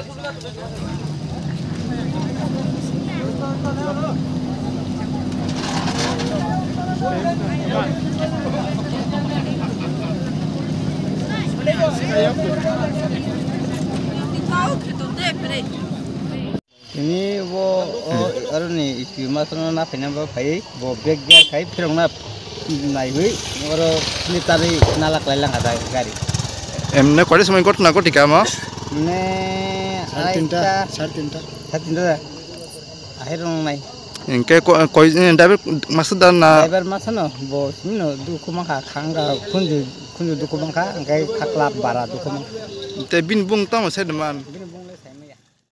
Ini wo nih Kirima sono na penamba pai wo bag dia Khai firong na naik oro ini tadi nalak lelang kata gari. Emne kau semua ikut nak tika mah? Ne Sartinta. Akhir orang naik. Engke kau ini driver masuk dan na. Driver masuk no, bos ini no duku mangka kangga kunju duku mangka, engkai kaklap barat duku mangka. Te bin bung tau masih deman.